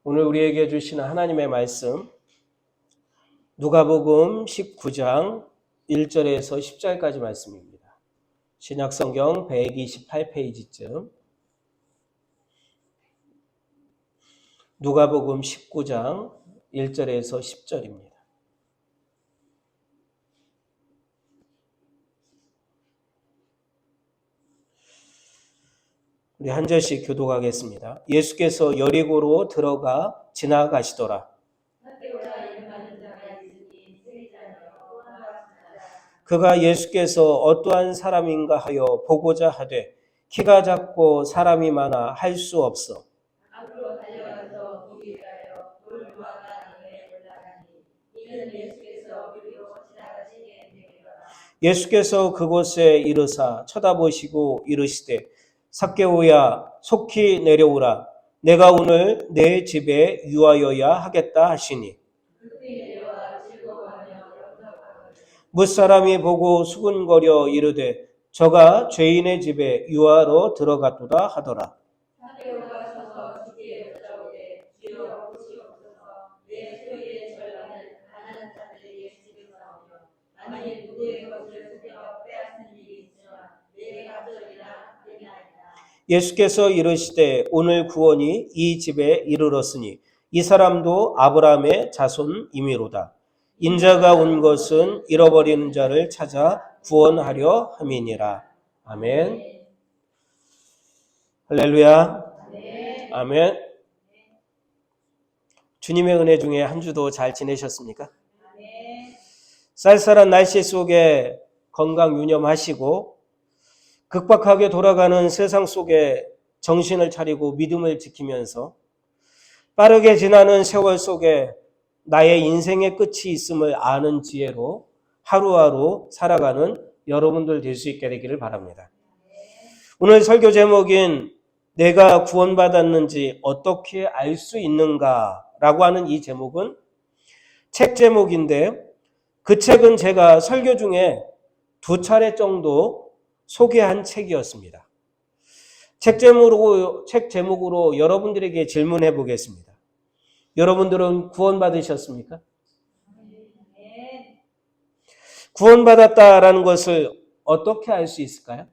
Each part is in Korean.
오늘 우리에게 주시는 하나님의 말씀 누가복음 19장 1절에서 10절까지 말씀입니다. 신약성경 128페이지쯤 누가복음 19장 1절에서 10절입니다. 우리 한 절씩 교독하겠습니다. 예수께서 여리고로 들어가 지나가시더라. 그가 예수께서 어떠한 사람인가 하여 보고자 하되 키가 작고 사람이 많아 할 수 없어. 앞으로 달려가서 무리를 하여 돌무화과 안에 올라가니 이는 예수께서 그리로 지나가시게 되리더라. 예수께서 그곳에 이르사 쳐다보시고 이르시되 삭개오야 속히 내려오라. 내가 오늘 내 집에 유하여야 하겠다 하시니 무사람이 보고 수군거려 이르되 저가 죄인의 집에 유하러 들어갔도다 하더라. 삭개오가 서서 주께 여짜오되 주여 보시옵소서 내 소유의 절반을 가난한 자들에게 주겠사오며 만일 누구의 것을 속여 빼앗는 일이 있으면 내 갑절이나 아니하리라. 예수께서 이르시되 오늘 구원이 이 집에 이르렀으니 이 사람도 아브라함의 자손이미로다. 인자가 온 것은 잃어버린 자를 찾아 구원하려 함이니라. 아멘. 할렐루야. 아멘. 주님의 은혜 중에 한 주도 잘 지내셨습니까? 쌀쌀한 날씨 속에 건강 유념하시고 급박하게 돌아가는 세상 속에 정신을 차리고 믿음을 지키면서 빠르게 지나는 세월 속에 나의 인생의 끝이 있음을 아는 지혜로 하루하루 살아가는 여러분들 될 수 있게 되기를 바랍니다. 오늘 설교 제목인 내가 구원받았는지 어떻게 알 수 있는가라고 하는 이 제목은 책 제목인데 그 책은 제가 설교 중에 2차례 정도 소개한 책이었습니다. 책 제목으로 여러분들에게 질문해 보겠습니다. 여러분들은 구원받으셨습니까? 구원받았다라는 것을 어떻게 알 수 있을까요?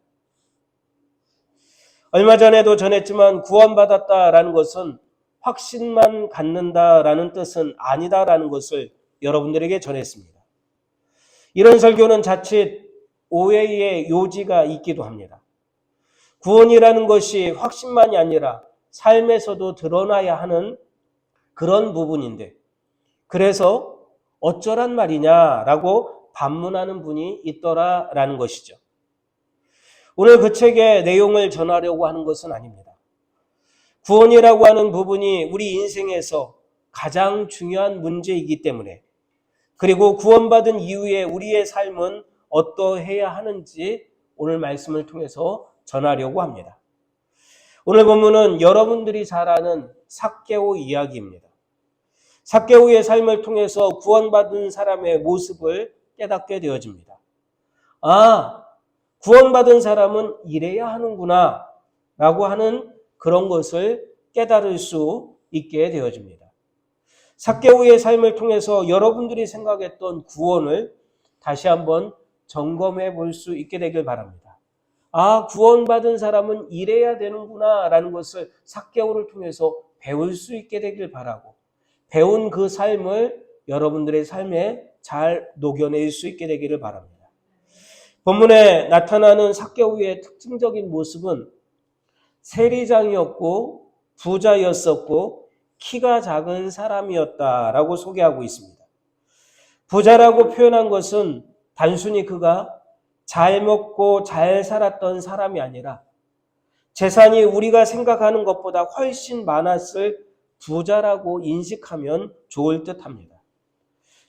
얼마 전에도 전했지만 구원받았다라는 것은 확신만 갖는다라는 뜻은 아니다라는 것을 여러분들에게 전했습니다. 이런 설교는 자칫 오해의 요지가 있기도 합니다. 구원이라는 것이 확신만이 아니라 삶에서도 드러나야 하는 그런 부분인데 그래서 어쩌란 말이냐라고 반문하는 분이 있더라라는 것이죠. 오늘 그 책의 내용을 전하려고 하는 것은 아닙니다. 구원이라고 하는 부분이 우리 인생에서 가장 중요한 문제이기 때문에 그리고 구원받은 이후에 우리의 삶은 어떠해야 하는지 오늘 말씀을 통해서 전하려고 합니다. 오늘 본문은 여러분들이 잘 아는 삭개오 이야기입니다. 삭개오의 삶을 통해서 구원받은 사람의 모습을 깨닫게 되어집니다. 아, 구원받은 사람은 이래야 하는구나 라고 하는 그런 것을 깨달을 수 있게 되어집니다. 삭개오의 삶을 통해서 여러분들이 생각했던 구원을 다시 한번 점검해 볼 수 있게 되길 바랍니다. 아, 구원받은 사람은 이래야 되는구나 라는 것을 삭개오를 통해서 배울 수 있게 되길 바라고 배운 그 삶을 여러분들의 삶에 잘 녹여낼 수 있게 되기를 바랍니다. 본문에 나타나는 삭개오의 특징적인 모습은 세리장이었고 부자였었고 키가 작은 사람이었다라고 소개하고 있습니다. 부자라고 표현한 것은 단순히 그가 잘 먹고 잘 살았던 사람이 아니라 재산이 우리가 생각하는 것보다 훨씬 많았을 부자라고 인식하면 좋을 듯합니다.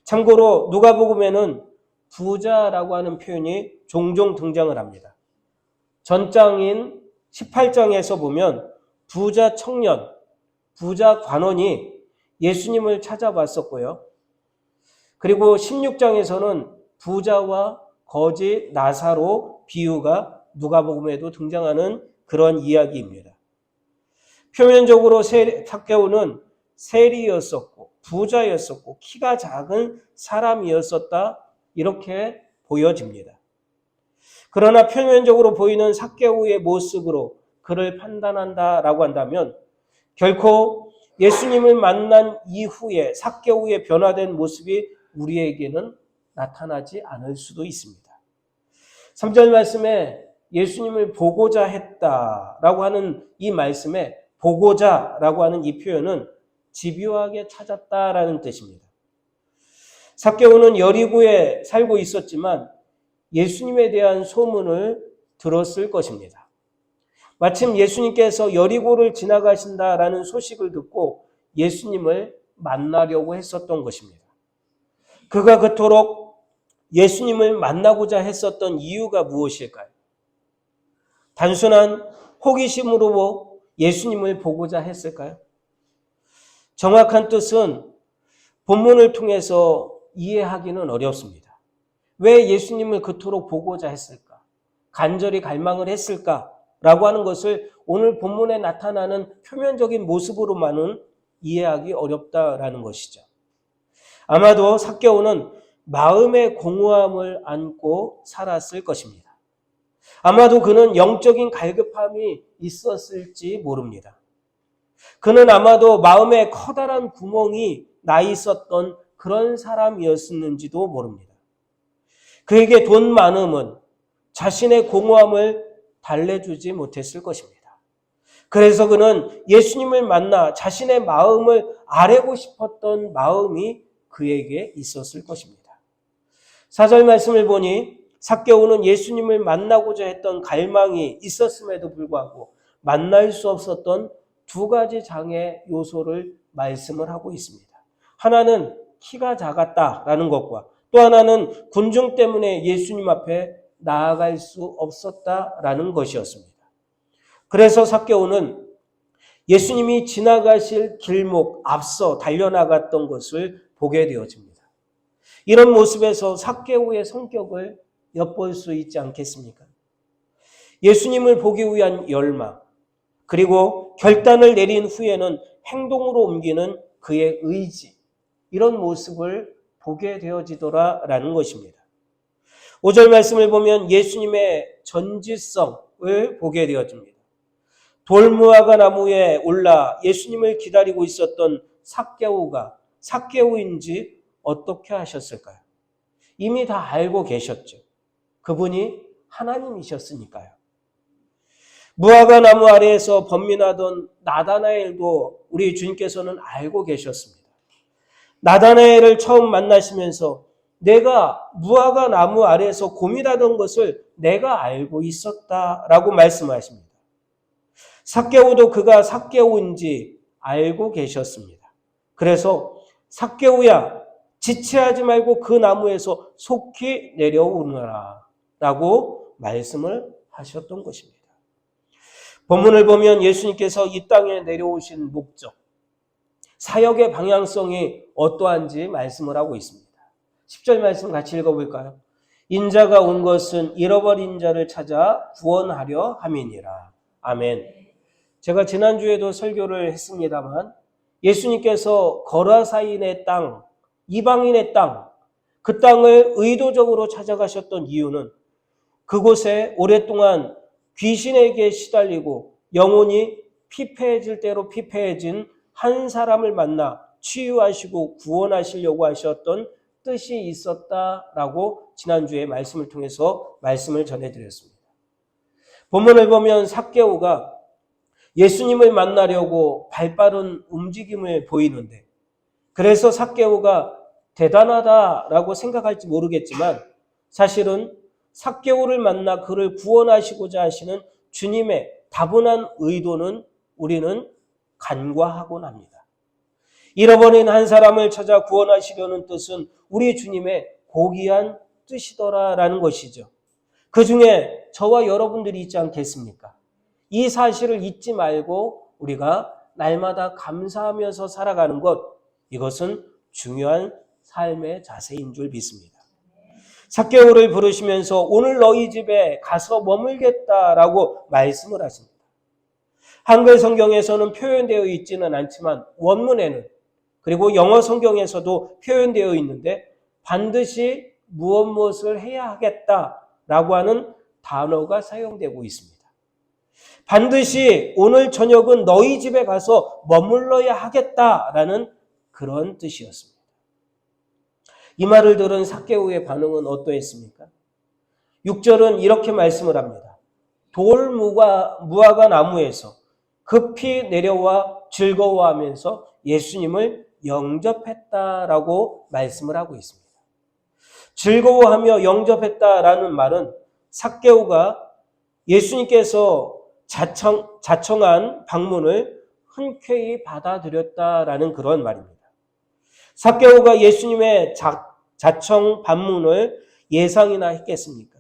참고로 누가복음에는 부자라고 하는 표현이 종종 등장을 합니다. 전장인 18장에서 보면 부자 청년, 부자 관원이 예수님을 찾아왔었고요. 그리고 16장에서는 부자와 거지 나사로 비유가 누가복음에도 등장하는 그런 이야기입니다. 표면적으로 삭개오는 세리였었고 부자였었고 키가 작은 사람이었었다 이렇게 보여집니다. 그러나 표면적으로 보이는 삭개오의 모습으로 그를 판단한다라고 한다면 결코 예수님을 만난 이후에 삭개오의 변화된 모습이 우리에게는 나타나지 않을 수도 있습니다. 3절 말씀에 예수님을 보고자 했다라고 하는 이 말씀에 보고자라고 하는 이 표현은 집요하게 찾았다라는 뜻입니다. 삭개오는 여리고에 살고 있었지만 예수님에 대한 소문을 들었을 것입니다. 마침 예수님께서 여리고를 지나가신다라는 소식을 듣고 예수님을 만나려고 했었던 것입니다. 그가 그토록 예수님을 만나고자 했었던 이유가 무엇일까요? 단순한 호기심으로 예수님을 보고자 했을까요? 정확한 뜻은 본문을 통해서 이해하기는 어렵습니다. 왜 예수님을 그토록 보고자 했을까? 간절히 갈망을 했을까? 라고 하는 것을 오늘 본문에 나타나는 표면적인 모습으로만은 이해하기 어렵다라는 것이죠. 아마도 삭개오는 마음의 공허함을 안고 살았을 것입니다. 아마도 그는 영적인 갈급함이 있었을지 모릅니다. 그는 아마도 마음에 커다란 구멍이 나 있었던 그런 사람이었는지도 모릅니다. 그에게 돈 많음은 자신의 공허함을 달래주지 못했을 것입니다. 그래서 그는 예수님을 만나 자신의 마음을 아뢰고 싶었던 마음이 그에게 있었을 것입니다. 4절 말씀을 보니 삭개오는 예수님을 만나고자 했던 갈망이 있었음에도 불구하고 만날 수 없었던 두 가지 장애 요소를 말씀을 하고 있습니다. 하나는 키가 작았다라는 것과 또 하나는 군중 때문에 예수님 앞에 나아갈 수 없었다라는 것이었습니다. 그래서 삭개오는 예수님이 지나가실 길목 앞서 달려나갔던 것을 보게 되어집니다. 이런 모습에서 삭개오의 성격을 엿볼 수 있지 않겠습니까? 예수님을 보기 위한 열망, 그리고 결단을 내린 후에는 행동으로 옮기는 그의 의지, 이런 모습을 보게 되어지더라라는 것입니다. 5절 말씀을 보면 예수님의 전지성을 보게 되어집니다. 돌무화과 나무에 올라 예수님을 기다리고 있었던 삭개오가 삭개오인지 어떻게 하셨을까요? 이미 다 알고 계셨죠. 그분이 하나님이셨으니까요. 무화과 나무 아래에서 번민하던 나다나엘도 우리 주님께서는 알고 계셨습니다. 나다나엘을 처음 만나시면서 내가 무화과 나무 아래에서 고민하던 것을 내가 알고 있었다라고 말씀하십니다. 삭개오도 그가 삭개오인지 알고 계셨습니다. 그래서 삭개오야, 지체하지 말고 그 나무에서 속히 내려오너라 라고 말씀을 하셨던 것입니다. 본문을 보면 예수님께서 이 땅에 내려오신 목적, 사역의 방향성이 어떠한지 말씀을 하고 있습니다. 10절 말씀 같이 읽어볼까요? 인자가 온 것은 잃어버린 자를 찾아 구원하려 함이니라. 아멘. 제가 지난주에도 설교를 했습니다만 예수님께서 거라사인의 땅, 이방인의 땅, 그 땅을 의도적으로 찾아가셨던 이유는 그곳에 오랫동안 귀신에게 시달리고 영혼이 피폐해질 대로 피폐해진 한 사람을 만나 치유하시고 구원하시려고 하셨던 뜻이 있었다라고 지난주에 말씀을 통해서 말씀을 전해드렸습니다. 본문을 보면 삭개오가 예수님을 만나려고 발빠른 움직임을 보이는데 그래서 삭개오가 대단하다라고 생각할지 모르겠지만 사실은 삭개오를 만나 그를 구원하시고자 하시는 주님의 다분한 의도는 우리는 간과하곤 합니다. 잃어버린 한 사람을 찾아 구원하시려는 뜻은 우리 주님의 고귀한 뜻이더라라는 것이죠. 그 중에 저와 여러분들이 있지 않겠습니까? 이 사실을 잊지 말고 우리가 날마다 감사하면서 살아가는 것, 이것은 중요한 삶의 자세인 줄 믿습니다. 삭개오를 부르시면서 오늘 너희 집에 가서 머물겠다라고 말씀을 하십니다. 한글 성경에서는 표현되어 있지는 않지만 원문에는 그리고 영어 성경에서도 표현되어 있는데 반드시 무엇을 해야 하겠다라고 하는 단어가 사용되고 있습니다. 반드시 오늘 저녁은 너희 집에 가서 머물러야 하겠다라는 그런 뜻이었습니다. 이 말을 들은 삭개오의 반응은 어떠했습니까? 6절은 이렇게 말씀을 합니다. 무화과 나무에서 급히 내려와 즐거워하면서 예수님을 영접했다라고 말씀을 하고 있습니다. 즐거워하며 영접했다라는 말은 삭개오가 예수님께서 자청한 방문을 흔쾌히 받아들였다라는 그런 말입니다. 삭개오가 예수님의 자청 방문을 예상이나 했겠습니까?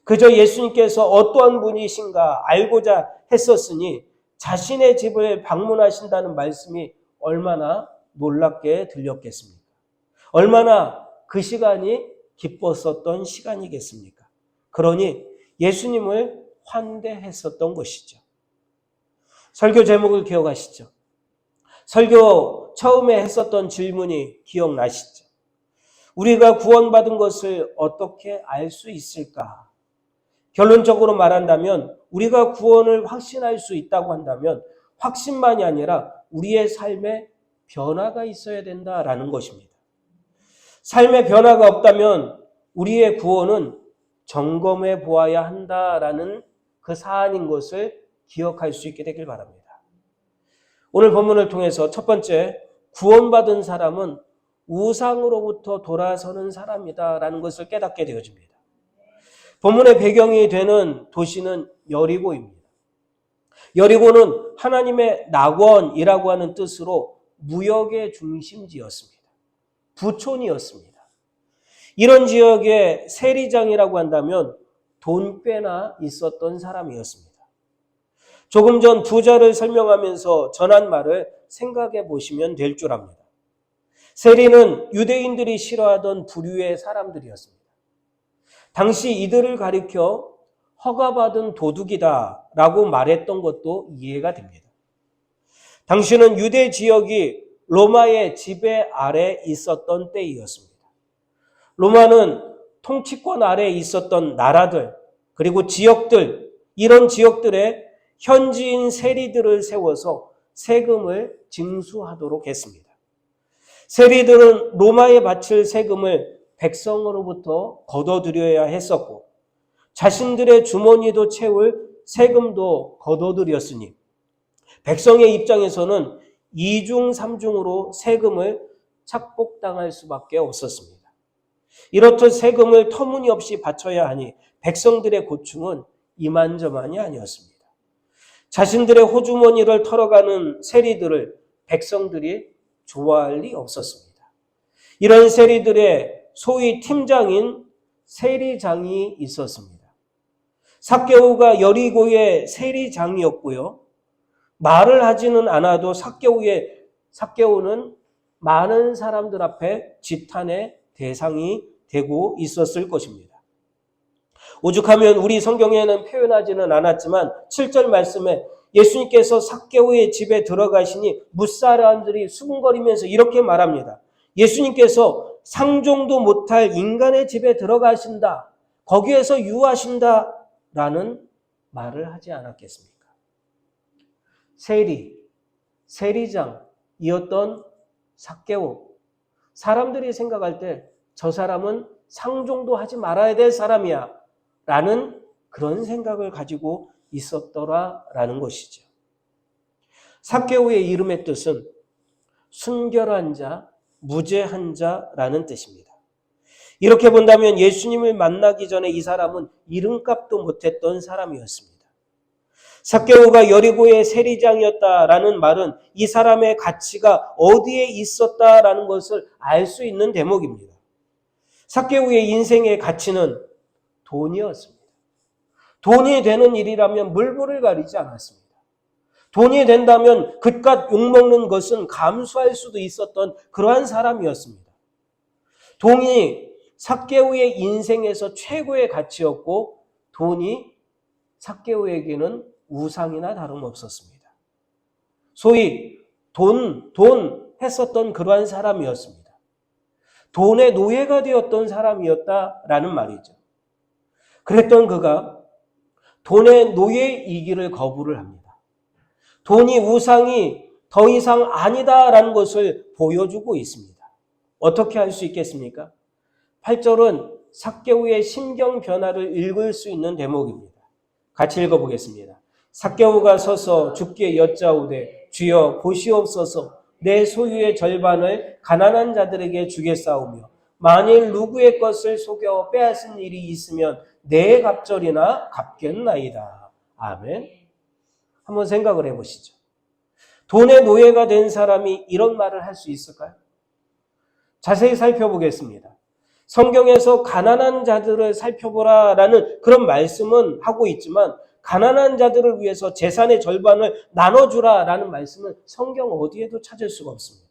그저 예수님께서 어떠한 분이신가 알고자 했었으니 자신의 집을 방문하신다는 말씀이 얼마나 놀랍게 들렸겠습니까? 얼마나 그 시간이 기뻤었던 시간이겠습니까? 그러니 예수님을 환대했었던 것이죠. 설교 제목을 기억하시죠? 설교 처음에 했었던 질문이 기억나시죠? 우리가 구원받은 것을 어떻게 알 수 있을까? 결론적으로 말한다면 우리가 구원을 확신할 수 있다고 한다면 확신만이 아니라 우리의 삶에 변화가 있어야 된다라는 것입니다. 삶의 변화가 없다면 우리의 구원은 점검해 보아야 한다라는 그 사안인 것을 기억할 수 있게 되길 바랍니다. 오늘 본문을 통해서 첫 번째, 구원받은 사람은 우상으로부터 돌아서는 사람이다라는 것을 깨닫게 되어집니다. 본문의 배경이 되는 도시는 여리고입니다. 여리고는 하나님의 낙원이라고 하는 뜻으로 무역의 중심지였습니다. 부촌이었습니다. 이런 지역에 세리장이라고 한다면 돈꽤나 있었던 사람이었습니다. 조금 전 부자를 설명하면서 전한 말을 생각해 보시면 될 줄 압니다. 세리는 유대인들이 싫어하던 부류의 사람들이었습니다. 당시 이들을 가리켜 허가받은 도둑이다라고 말했던 것도 이해가 됩니다. 당시는 유대 지역이 로마의 지배 아래 있었던 때이었습니다. 로마는 통치권 아래 있었던 나라들 그리고 지역들, 이런 지역들에 현지인 세리들을 세워서 세금을 징수하도록 했습니다. 세리들은 로마에 바칠 세금을 백성으로부터 걷어들여야 했었고 자신들의 주머니도 채울 세금도 걷어들였으니 백성의 입장에서는 2중 3중으로 세금을 착복당할 수밖에 없었습니다. 이렇듯 세금을 터무니없이 바쳐야 하니 백성들의 고충은 이만저만이 아니었습니다. 자신들의 호주머니를 털어가는 세리들을 백성들이 좋아할 리 없었습니다. 이런 세리들의 소위 팀장인 세리장이 있었습니다. 삭개오가 여리고의 세리장이었고요. 말을 하지는 않아도 삭개오는 많은 사람들 앞에 지탄의 대상이 되고 있었을 것입니다. 오죽하면 우리 성경에는 표현하지는 않았지만 7절 말씀에 예수님께서 삭개오의 집에 들어가시니 무사람들이 수군거리면서 이렇게 말합니다. 예수님께서 상종도 못할 인간의 집에 들어가신다. 거기에서 유하신다. 라는 말을 하지 않았겠습니까? 세리장이었던 삭개오. 사람들이 생각할 때 저 사람은 상종도 하지 말아야 될 사람이야. 라는 그런 생각을 가지고 있었더라라는 것이죠. 삭개오의 이름의 뜻은 순결한 자, 무죄한 자라는 뜻입니다. 이렇게 본다면 예수님을 만나기 전에 이 사람은 이름값도 못했던 사람이었습니다. 삭개오가 여리고의 세리장이었다라는 말은 이 사람의 가치가 어디에 있었다라는 것을 알 수 있는 대목입니다. 삭개오의 인생의 가치는 돈이었습니다. 돈이 되는 일이라면 물불을 가리지 않았습니다. 돈이 된다면 그깟 욕먹는 것은 감수할 수도 있었던 그러한 사람이었습니다. 돈이 삭개오의 인생에서 최고의 가치였고 돈이 삭개오에게는 우상이나 다름없었습니다. 소위 돈 했었던 그러한 사람이었습니다. 돈의 노예가 되었던 사람이었다라는 말이죠. 그랬던 그가 돈의 노예이기를 거부를 합니다. 돈이 우상이 더 이상 아니다라는 것을 보여주고 있습니다. 어떻게 할 수 있겠습니까? 8절은 삭개오의 심경 변화를 읽을 수 있는 대목입니다. 같이 읽어보겠습니다. 삭개오가 서서 주께 여짜오되 주여 보시옵소서 내 소유의 절반을 가난한 자들에게 주겠사오며 만일 누구의 것을 속여 빼앗은 일이 있으면 내 갑절이나 갚겠나이다. 아멘. 한번 생각을 해보시죠. 돈의 노예가 된 사람이 이런 말을 할 수 있을까요? 자세히 살펴보겠습니다. 성경에서 가난한 자들을 살펴보라라는 그런 말씀은 하고 있지만 가난한 자들을 위해서 재산의 절반을 나눠주라라는 말씀은 성경 어디에도 찾을 수가 없습니다.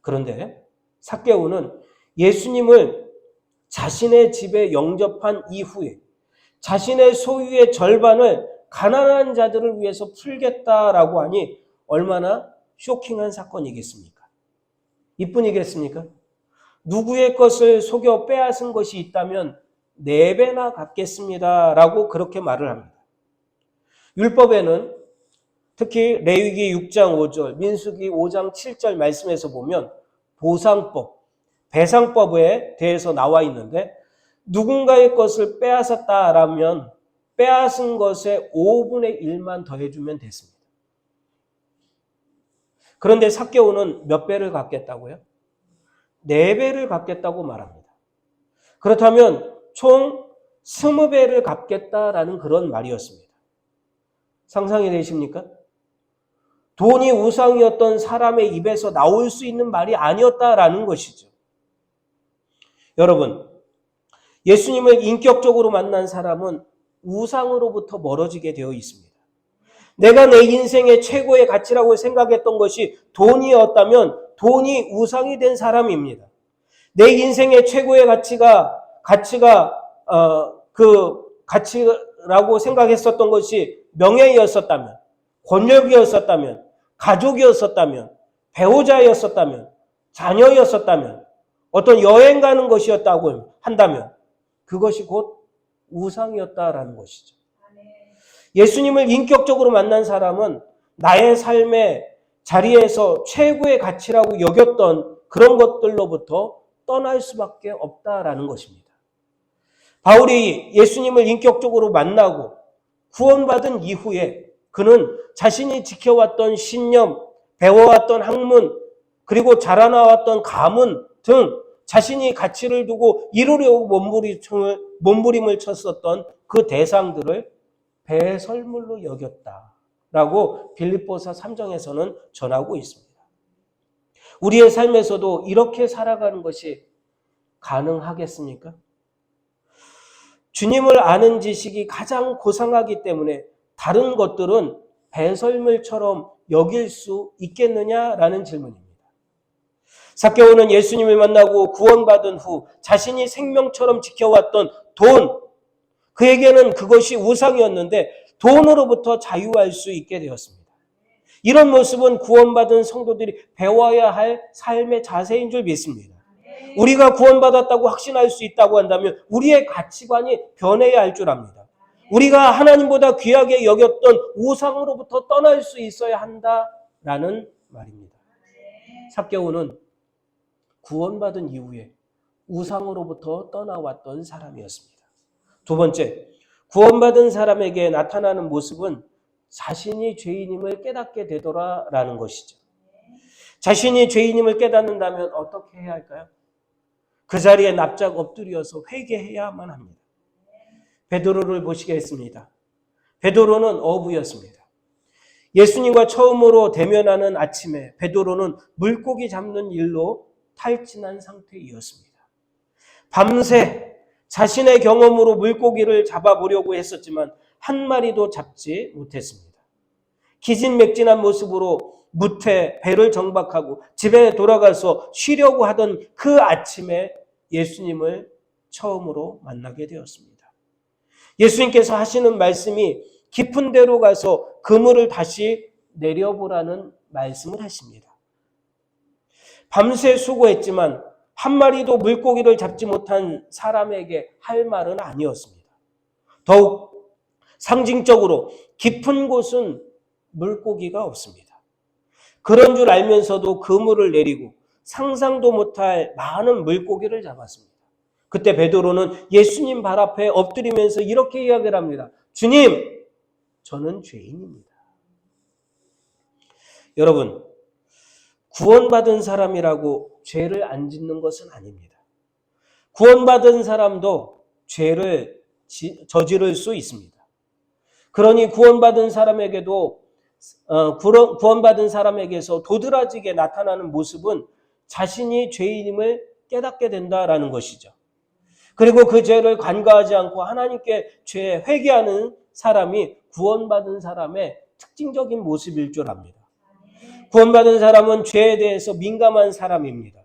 그런데 삭개오는 예수님을 자신의 집에 영접한 이후에 자신의 소유의 절반을 가난한 자들을 위해서 풀겠다라고 하니 얼마나 쇼킹한 사건이겠습니까? 이뿐이겠습니까? 누구의 것을 속여 빼앗은 것이 있다면 4배나 갚겠습니다라고 그렇게 말을 합니다. 율법에는 특히 레위기 6장 5절, 민수기 5장 7절 말씀에서 보면 보상법, 배상법에 대해서 나와 있는데 누군가의 것을 빼앗았다라면 빼앗은 것의 5분의 1만 더해주면 됐습니다. 그런데 삭개오는 몇 배를 갚겠다고요? 4배를 갚겠다고 말합니다. 그렇다면 총 20배를 갚겠다라는 그런 말이었습니다. 상상이 되십니까? 돈이 우상이었던 사람의 입에서 나올 수 있는 말이 아니었다라는 것이죠. 여러분, 예수님을 인격적으로 만난 사람은 우상으로부터 멀어지게 되어 있습니다. 내가 내 인생의 최고의 가치라고 생각했던 것이 돈이었다면 돈이 우상이 된 사람입니다. 내 인생의 최고의 가치라고 생각했었던 것이 명예였었다면, 권력이었었다면, 가족이었었다면, 배우자였었다면, 자녀였었다면, 어떤 여행 가는 것이었다고 한다면 그것이 곧 우상이었다라는 것이죠. 예수님을 인격적으로 만난 사람은 나의 삶의 자리에서 최고의 가치라고 여겼던 그런 것들로부터 떠날 수밖에 없다라는 것입니다. 바울이 예수님을 인격적으로 만나고 구원받은 이후에 그는 자신이 지켜왔던 신념, 배워왔던 학문, 그리고 자라나왔던 가문 등 자신이 가치를 두고 이루려고 몸부림을 쳤었던 그 대상들을 배설물로 여겼다라고 빌립보서 3장에서는 전하고 있습니다. 우리의 삶에서도 이렇게 살아가는 것이 가능하겠습니까? 주님을 아는 지식이 가장 고상하기 때문에 다른 것들은 배설물처럼 여길 수 있겠느냐라는 질문입니다. 삭개오는 예수님을 만나고 구원받은 후 자신이 생명처럼 지켜왔던 돈, 그에게는 그것이 우상이었는데 돈으로부터 자유할 수 있게 되었습니다. 이런 모습은 구원받은 성도들이 배워야 할 삶의 자세인 줄 믿습니다. 우리가 구원받았다고 확신할 수 있다고 한다면 우리의 가치관이 변해야 할 줄 압니다. 우리가 하나님보다 귀하게 여겼던 우상으로부터 떠날 수 있어야 한다라는 말입니다. 삭개오는 구원받은 이후에 우상으로부터 떠나왔던 사람이었습니다. 두 번째, 구원받은 사람에게 나타나는 모습은 자신이 죄인임을 깨닫게 되더라라는 것이죠. 자신이 죄인임을 깨닫는다면 어떻게 해야 할까요? 그 자리에 납작 엎드려서 회개해야만 합니다. 베드로를 보시겠습니다. 베드로는 어부였습니다. 예수님과 처음으로 대면하는 아침에 베드로는 물고기 잡는 일로 탈진한 상태이었습니다. 밤새 자신의 경험으로 물고기를 잡아보려고 했었지만 한 마리도 잡지 못했습니다. 기진맥진한 모습으로 무태 배를 정박하고 집에 돌아가서 쉬려고 하던 그 아침에 예수님을 처음으로 만나게 되었습니다. 예수님께서 하시는 말씀이 깊은 데로 가서 그물을 다시 내려보라는 말씀을 하십니다. 밤새 수고했지만 한 마리도 물고기를 잡지 못한 사람에게 할 말은 아니었습니다. 더욱 상징적으로 깊은 곳은 물고기가 없습니다. 그런 줄 알면서도 그물을 내리고 상상도 못할 많은 물고기를 잡았습니다. 그때 베드로는 예수님 발 앞에 엎드리면서 이렇게 이야기를 합니다. 주님, 저는 죄인입니다. 여러분, 구원받은 사람이라고 죄를 안 짓는 것은 아닙니다. 구원받은 사람도 죄를 저지를 수 있습니다. 그러니 구원받은 사람에게서 도드라지게 나타나는 모습은 자신이 죄인임을 깨닫게 된다라는 것이죠. 그리고 그 죄를 간과하지 않고 하나님께 죄에 회개하는 사람이 구원받은 사람의 특징적인 모습일 줄 압니다. 구원받은 사람은 죄에 대해서 민감한 사람입니다.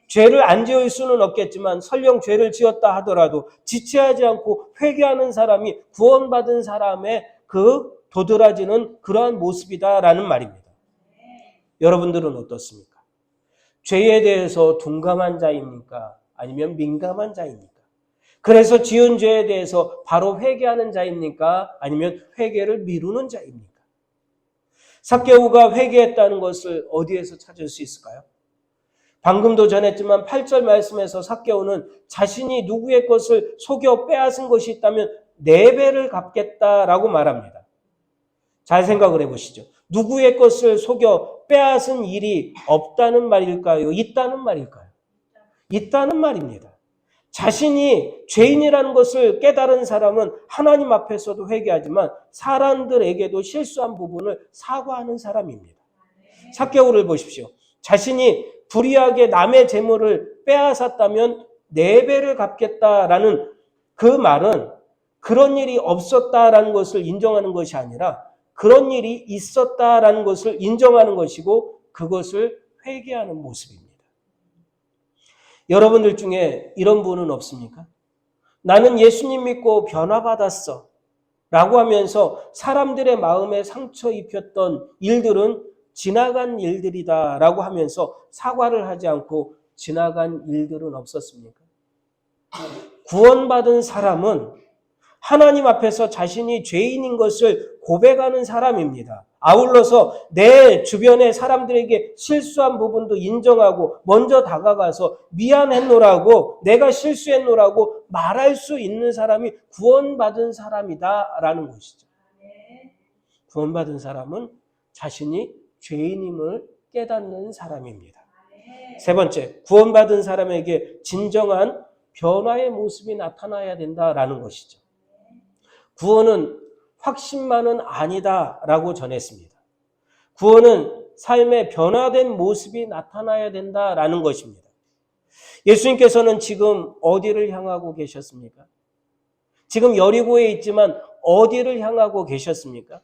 죄를 안 지을 수는 없겠지만 설령 죄를 지었다 하더라도 지체하지 않고 회개하는 사람이 구원받은 사람의 그 도드라지는 그러한 모습이다라는 말입니다. 여러분들은 어떻습니까? 죄에 대해서 둔감한 자입니까? 아니면 민감한 자입니까? 그래서 지은 죄에 대해서 바로 회개하는 자입니까? 아니면 회개를 미루는 자입니까? 삭개오가 회개했다는 것을 어디에서 찾을 수 있을까요? 방금도 전했지만 8절 말씀에서 삭개오는 자신이 누구의 것을 속여 빼앗은 것이 있다면 4배를 갚겠다라고 말합니다. 잘 생각을 해보시죠. 누구의 것을 속여 빼앗은 일이 없다는 말일까요? 있다는 말일까요? 있다는 말입니다. 자신이 죄인이라는 것을 깨달은 사람은 하나님 앞에서도 회개하지만 사람들에게도 실수한 부분을 사과하는 사람입니다. 삭개오를 보십시오. 자신이 불의하게 남의 재물을 빼앗았다면 4배를 갚겠다라는 그 말은 그런 일이 없었다라는 것을 인정하는 것이 아니라 그런 일이 있었다라는 것을 인정하는 것이고 그것을 회개하는 모습입니다. 여러분들 중에 이런 분은 없습니까? 나는 예수님 믿고 변화받았어 라고 하면서 사람들의 마음에 상처 입혔던 일들은 지나간 일들이다 라고 하면서 사과를 하지 않고 지나간 일들은 없었습니까? 구원받은 사람은 하나님 앞에서 자신이 죄인인 것을 고백하는 사람입니다. 아울러서 내 주변의 사람들에게 실수한 부분도 인정하고 먼저 다가가서 미안했노라고 내가 실수했노라고 말할 수 있는 사람이 구원받은 사람이다라는 것이죠. 구원받은 사람은 자신이 죄인임을 깨닫는 사람입니다. 세 번째, 구원받은 사람에게 진정한 변화의 모습이 나타나야 된다라는 것이죠. 구원은 확신만은 아니다라고 전했습니다. 구원은 삶의 변화된 모습이 나타나야 된다라는 것입니다. 예수님께서는 지금 어디를 향하고 계셨습니까? 지금 여리고에 있지만 어디를 향하고 계셨습니까?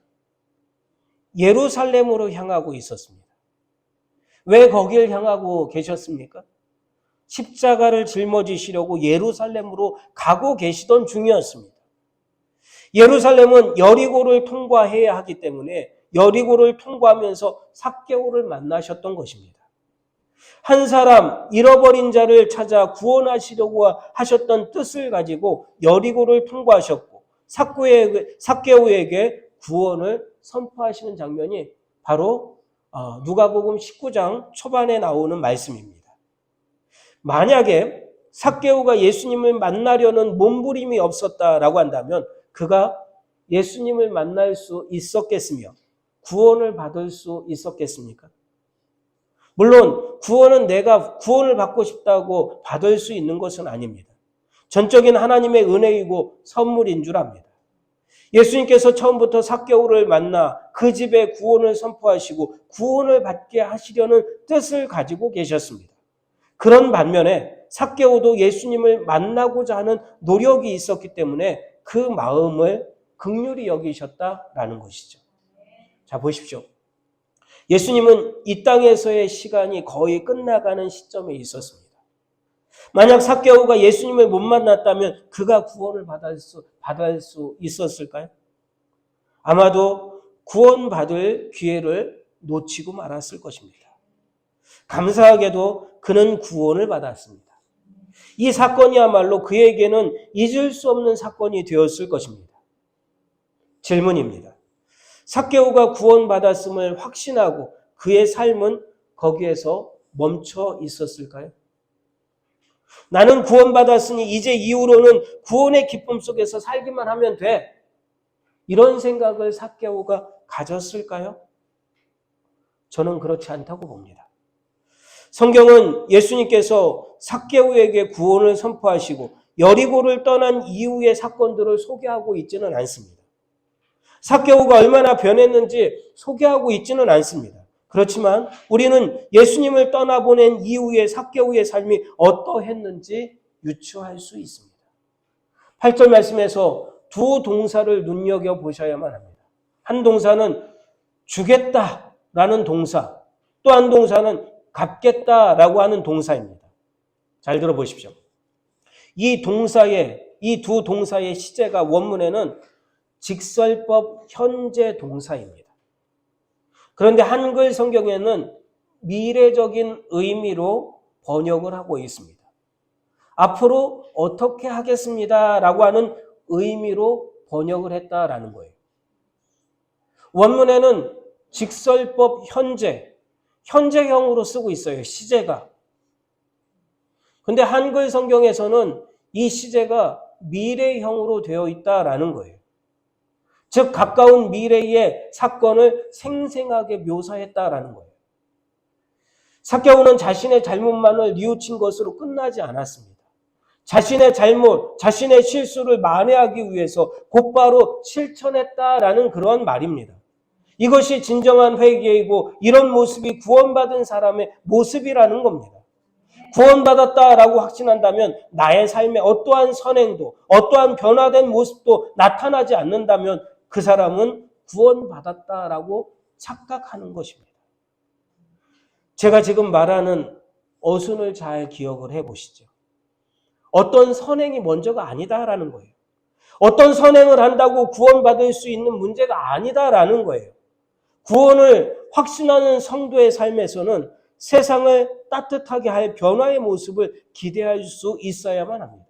예루살렘으로 향하고 있었습니다. 왜 거길 향하고 계셨습니까? 십자가를 짊어지시려고 예루살렘으로 가고 계시던 중이었습니다. 예루살렘은 여리고를 통과해야 하기 때문에 여리고를 통과하면서 삭개오를 만나셨던 것입니다. 한 사람 잃어버린 자를 찾아 구원하시려고 하셨던 뜻을 가지고 여리고를 통과하셨고 삭개오에게 구원을 선포하시는 장면이 바로 누가복음 19장 초반에 나오는 말씀입니다. 만약에 삭개오가 예수님을 만나려는 몸부림이 없었다라고 한다면 그가 예수님을 만날 수 있었겠으며 구원을 받을 수 있었겠습니까? 물론 구원은 내가 구원을 받고 싶다고 받을 수 있는 것은 아닙니다. 전적인 하나님의 은혜이고 선물인 줄 압니다. 예수님께서 처음부터 삭개오를 만나 그 집에 구원을 선포하시고 구원을 받게 하시려는 뜻을 가지고 계셨습니다. 그런 반면에 삭개오도 예수님을 만나고자 하는 노력이 있었기 때문에 그 마음을 긍휼히 여기셨다라는 것이죠. 자, 보십시오. 예수님은 이 땅에서의 시간이 거의 끝나가는 시점에 있었습니다. 만약 삭개오가 예수님을 못 만났다면 그가 구원을 받을 수 있었을까요? 아마도 구원받을 기회를 놓치고 말았을 것입니다. 감사하게도 그는 구원을 받았습니다. 이 사건이야말로 그에게는 잊을 수 없는 사건이 되었을 것입니다. 질문입니다. 삭개오가 구원받았음을 확신하고 그의 삶은 거기에서 멈춰 있었을까요? 나는 구원받았으니 이제 이후로는 구원의 기쁨 속에서 살기만 하면 돼. 이런 생각을 삭개오가 가졌을까요? 저는 그렇지 않다고 봅니다. 성경은 예수님께서 삭개오에게 구원을 선포하시고 여리고를 떠난 이후의 사건들을 소개하고 있지는 않습니다. 삭개오가 얼마나 변했는지 소개하고 있지는 않습니다. 그렇지만 우리는 예수님을 떠나보낸 이후의 삭개오의 삶이 어떠했는지 유추할 수 있습니다. 8절 말씀에서 두 동사를 눈여겨보셔야만 합니다. 한 동사는 주겠다라는 동사, 또 한 동사는 갚겠다라고 하는 동사입니다. 잘 들어보십시오. 이 두 동사의 시제가 원문에는 직설법 현재 동사입니다. 그런데 한글 성경에는 미래적인 의미로 번역을 하고 있습니다. 앞으로 어떻게 하겠습니다라고 하는 의미로 번역을 했다라는 거예요. 원문에는 직설법 현재형으로 쓰고 있어요. 시제가. 근데 한글 성경에서는 이 시제가 미래형으로 되어 있다라는 거예요. 즉 가까운 미래의 사건을 생생하게 묘사했다라는 거예요. 삭개오는 자신의 잘못만을 뉘우친 것으로 끝나지 않았습니다. 자신의 잘못, 자신의 실수를 만회하기 위해서 곧바로 실천했다라는 그런 말입니다. 이것이 진정한 회개이고 이런 모습이 구원받은 사람의 모습이라는 겁니다. 구원받았다라고 확신한다면 나의 삶에 어떠한 선행도 어떠한 변화된 모습도 나타나지 않는다면 그 사람은 구원받았다라고 착각하는 것입니다. 제가 지금 말하는 어순을 잘 기억을 해보시죠. 어떤 선행이 먼저가 아니다라는 거예요. 어떤 선행을 한다고 구원받을 수 있는 문제가 아니다라는 거예요. 구원을 확신하는 성도의 삶에서는 세상을 따뜻하게 할 변화의 모습을 기대할 수 있어야만 합니다.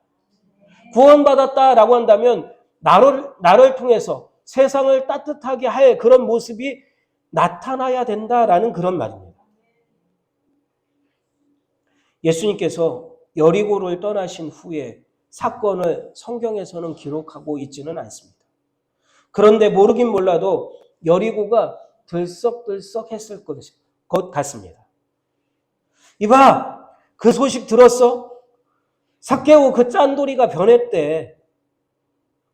구원받았다라고 한다면 나를 통해서 세상을 따뜻하게 할 그런 모습이 나타나야 된다라는 그런 말입니다. 예수님께서 여리고를 떠나신 후에 사건을 성경에서는 기록하고 있지는 않습니다. 그런데 모르긴 몰라도 여리고가 들썩들썩했을 것 같습니다. 이봐, 그 소식 들었어? 삭개오 그 짠돌이가 변했대.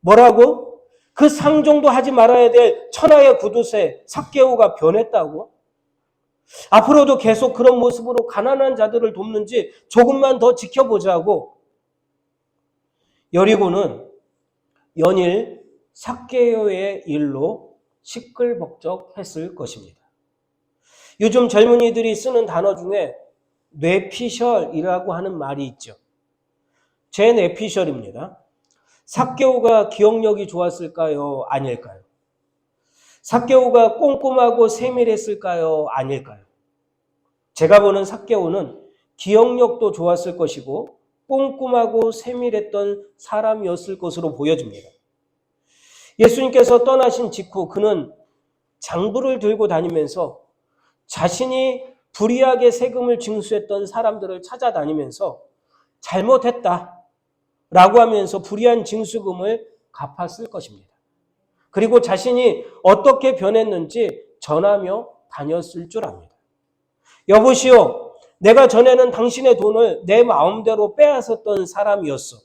뭐라고? 그 상종도 하지 말아야 될 천하의 구두쇠 삭개오가 변했다고? 앞으로도 계속 그런 모습으로 가난한 자들을 돕는지 조금만 더 지켜보자고. 여리고는 연일 삭개오의 일로 시끌벅적했을 것입니다. 요즘 젊은이들이 쓰는 단어 중에 뇌피셜이라고 하는 말이 있죠. 제 뇌피셜입니다. 삭개오가 기억력이 좋았을까요? 아닐까요? 삭개오가 꼼꼼하고 세밀했을까요? 아닐까요? 제가 보는 삭개오는 기억력도 좋았을 것이고 꼼꼼하고 세밀했던 사람이었을 것으로 보여집니다. 예수님께서 떠나신 직후 그는 장부를 들고 다니면서 자신이 불의하게 세금을 징수했던 사람들을 찾아다니면서 잘못했다 라고 하면서 불의한 징수금을 갚았을 것입니다. 그리고 자신이 어떻게 변했는지 전하며 다녔을 줄 압니다. 여보시오, 내가 전에는 당신의 돈을 내 마음대로 빼앗았던 사람이었어.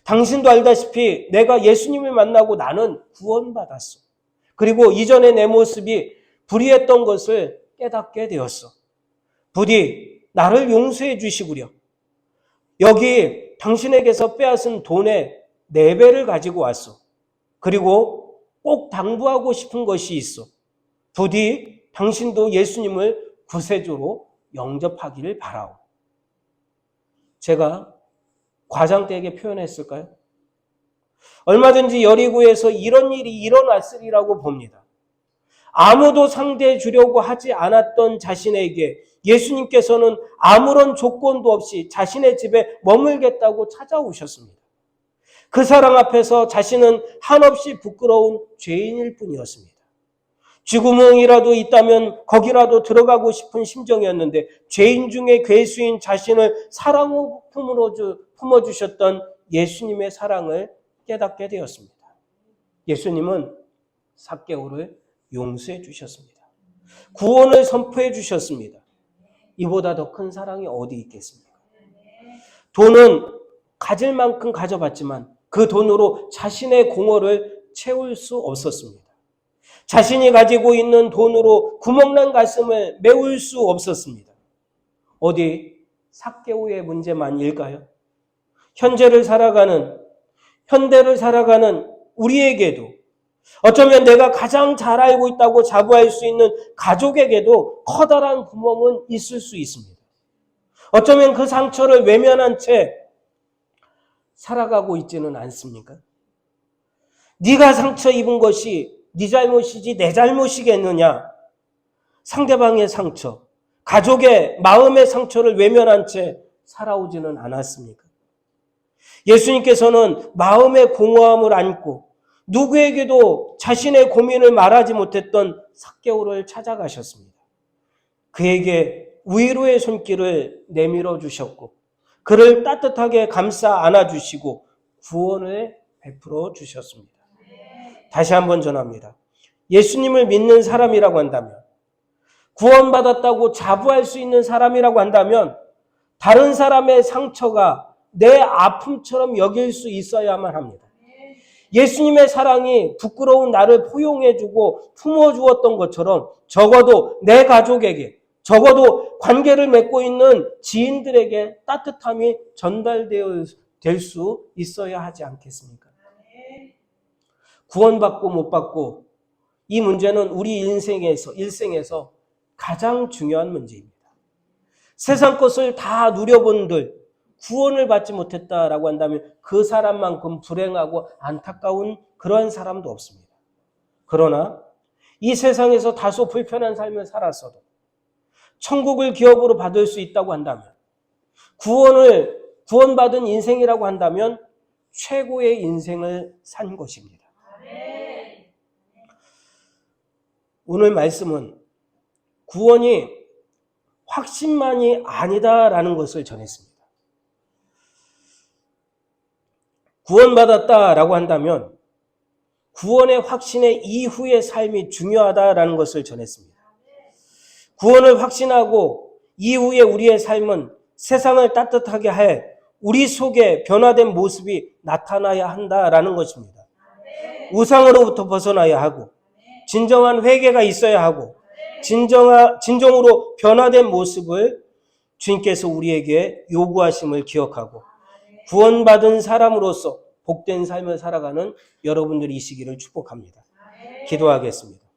당신도 알다시피 내가 예수님을 만나고 나는 구원받았어. 그리고 이전의 내 모습이 불의했던 것을 깨닫게 되었어. 부디 나를 용서해 주시구려. 여기 당신에게서 빼앗은 돈의 4배를 가지고 왔어. 그리고 꼭 당부하고 싶은 것이 있어. 부디 당신도 예수님을 구세주로 영접하기를 바라오. 제가 과장되게 표현했을까요? 얼마든지 여리고에서 이런 일이 일어났으리라고 봅니다. 아무도 상대해 주려고 하지 않았던 자신에게 예수님께서는 아무런 조건도 없이 자신의 집에 머물겠다고 찾아오셨습니다. 그 사랑 앞에서 자신은 한없이 부끄러운 죄인일 뿐이었습니다. 쥐구멍이라도 있다면 거기라도 들어가고 싶은 심정이었는데 죄인 중에 괴수인 자신을 사랑으로 품어주셨던 예수님의 사랑을 깨닫게 되었습니다. 예수님은 삭개오를 용서해 주셨습니다. 구원을 선포해 주셨습니다. 이보다 더 큰 사랑이 어디 있겠습니까? 돈은 가질 만큼 가져봤지만 그 돈으로 자신의 공허를 채울 수 없었습니다. 자신이 가지고 있는 돈으로 구멍난 가슴을 메울 수 없었습니다. 어디 삭개오의 문제만일까요? 현대를 살아가는 우리에게도 어쩌면 내가 가장 잘 알고 있다고 자부할 수 있는 가족에게도 커다란 구멍은 있을 수 있습니다. 어쩌면 그 상처를 외면한 채 살아가고 있지는 않습니까? 네가 상처 입은 것이 네 잘못이지 내 잘못이겠느냐? 상대방의 상처, 가족의 마음의 상처를 외면한 채 살아오지는 않았습니까? 예수님께서는 마음의 공허함을 안고 누구에게도 자신의 고민을 말하지 못했던 삭개오를 찾아가셨습니다. 그에게 위로의 손길을 내밀어 주셨고 그를 따뜻하게 감싸 안아주시고 구원을 베풀어 주셨습니다. 다시 한번 전합니다. 예수님을 믿는 사람이라고 한다면, 구원받았다고 자부할 수 있는 사람이라고 한다면 다른 사람의 상처가 내 아픔처럼 여길 수 있어야만 합니다. 예수님의 사랑이 부끄러운 나를 포용해주고 품어주었던 것처럼 적어도 내 가족에게, 적어도 관계를 맺고 있는 지인들에게 따뜻함이 전달될 수 있어야 하지 않겠습니까? 구원받고 못 받고 이 문제는 우리 일생에서 가장 중요한 문제입니다. 세상 것을 다 누려본들 구원을 받지 못했다라고 한다면 그 사람만큼 불행하고 안타까운 그러한 사람도 없습니다. 그러나 이 세상에서 다소 불편한 삶을 살았어도 천국을 기업으로 받을 수 있다고 한다면, 구원받은 인생이라고 한다면 최고의 인생을 산 것입니다. 오늘 말씀은 구원이 확신만이 아니다라는 것을 전했습니다. 구원받았다라고 한다면 구원의 확신의 이후의 삶이 중요하다라는 것을 전했습니다. 구원을 확신하고 이후에 우리의 삶은 세상을 따뜻하게 할 우리 속에 변화된 모습이 나타나야 한다라는 것입니다. 우상으로부터 벗어나야 하고 진정한 회개가 있어야 하고 진정으로 변화된 모습을 주님께서 우리에게 요구하심을 기억하고 구원받은 사람으로서 복된 삶을 살아가는 여러분들이시기를 축복합니다. 기도하겠습니다.